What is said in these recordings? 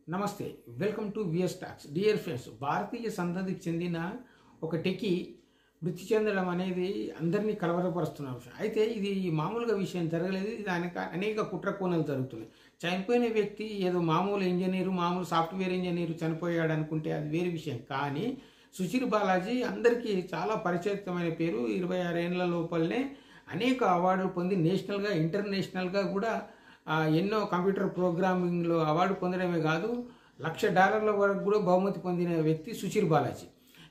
నమస్తే, welcome to VS talks. Dear friends, భారతీయ సంతతికి చెందిన ఒక టెకీ మృతి చెందడం అనేది అందరినీ కలవరపరుస్తున్న విషయం. అయితే ఇది మామూలుగా విషయం జరగలేదు. ఇది అనేక కుట్ర కోణాలు జరుగుతున్నాయి. చనిపోయిన వ్యక్తి ఏదో మామూలు ఇంజనీరు, మామూలు సాఫ్ట్వేర్ ఇంజనీరు చనిపోయాడు అనుకుంటే అది వేరే విషయం. కానీ సుశీర్ బాలాజీ అందరికీ చాలా పరిచయితమైన పేరు. 26 ఏళ్ల లోపలనే అనేక అవార్డులు పొంది నేషనల్గా, ఇంటర్నేషనల్గా కూడా ఎన్నో కంప్యూటర్ ప్రోగ్రామింగ్లో అవార్డు పొందడమే కాదు, $1,00,000 వరకు కూడా బహుమతి పొందిన వ్యక్తి సుశీర్ బాలాజీ.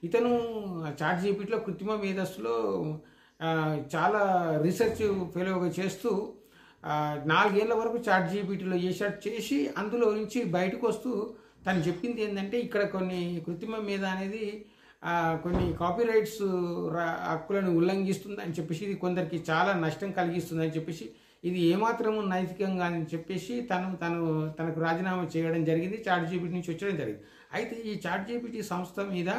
ఇతను చాట్ జీపీటీలో కృత్రిమ మేధస్సులో చాలా రీసెర్చ్ ఫెలోగా చేస్తూ 4 ఏళ్ల వరకు చాట్ జీపీటీలో చేసి అందులో నుంచి బయటకు వస్తూ తను చెప్పింది ఏంటంటే, ఇక్కడ కొన్ని కృత్రిమ మీద అనేది కొన్ని కాపీరైట్స్ హక్కులను ఉల్లంఘిస్తుందని చెప్పేసి, ఇది కొందరికి చాలా నష్టం కలిగిస్తుందని చెప్పేసి, ఇది ఏమాత్రము నైతికంగా అని చెప్పేసి తనకు రాజీనామా చేయడం జరిగింది. చాట్ జీపీటీ నుంచి వచ్చడం జరిగింది. అయితే ఈ చాట్ జీపీటీ సంస్థ మీద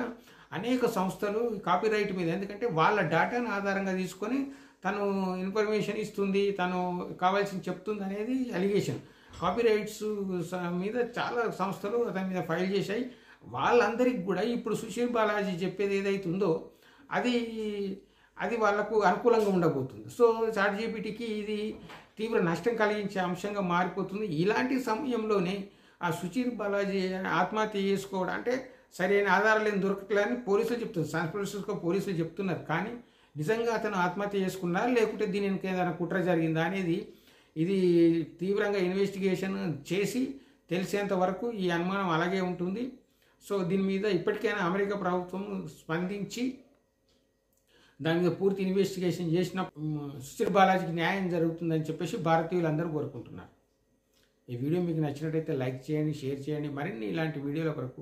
అనేక సంస్థలు కాపీరైట్ మీద, ఎందుకంటే వాళ్ళ డేటాను ఆధారంగా తీసుకొని తను ఇన్ఫర్మేషన్ ఇస్తుంది, తను కావాల్సింది చెప్తుంది అనేది అలిగేషన్. కాపీరైట్స్ మీద చాలా సంస్థలు అతని మీద ఫైల్ చేశాయి. వాళ్ళందరికీ కూడా ఇప్పుడు సుశీర్ బాలాజీ చెప్పేది ఏదైతే ఉందో అది వాళ్ళకు అనుకూలంగా ఉండబోతుంది. సో చాట్ జీపీటీకి ఇది తీవ్ర నష్టం కలిగించే అంశంగా మారిపోతుంది. ఇలాంటి సమయంలోనే ఆ సుశీర్ బాలాజీ ఆత్మహత్య చేసుకోవడం అంటే సరైన ఆధారాలు ఏం దొరకట్లేదని పోలీసులు చెప్తున్నారు. శాన్ ఫ్రాన్సిస్కో పోలీసులు చెప్తున్నారు. కానీ నిజంగా అతను ఆత్మహత్య చేసుకున్నారా లేకుంటే దీని ఏదైనా కుట్ర జరిగిందా అనేది ఇది తీవ్రంగా ఇన్వెస్టిగేషన్ చేసి తెలిసేంత వరకు ఈ అనుమానం అలాగే ఉంటుంది. సో దీని మీద ఇప్పటికైనా అమెరికా ప్రభుత్వం స్పందించి దాని మీద పూర్తి ఇన్వెస్టిగేషన్ చేసిన సుశీర్ బాలాజీకి న్యాయం జరుగుతుందని చెప్పేసి భారతీయులు అందరూ కోరుకుంటున్నారు. ఈ వీడియో మీకు నచ్చినట్టయితే లైక్ చేయండి, షేర్ చేయండి. మరిన్ని ఇలాంటి వీడియోల కొరకు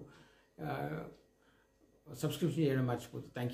సబ్స్క్రిప్షన్ చేయడం మర్చిపోతుంది. Thank you.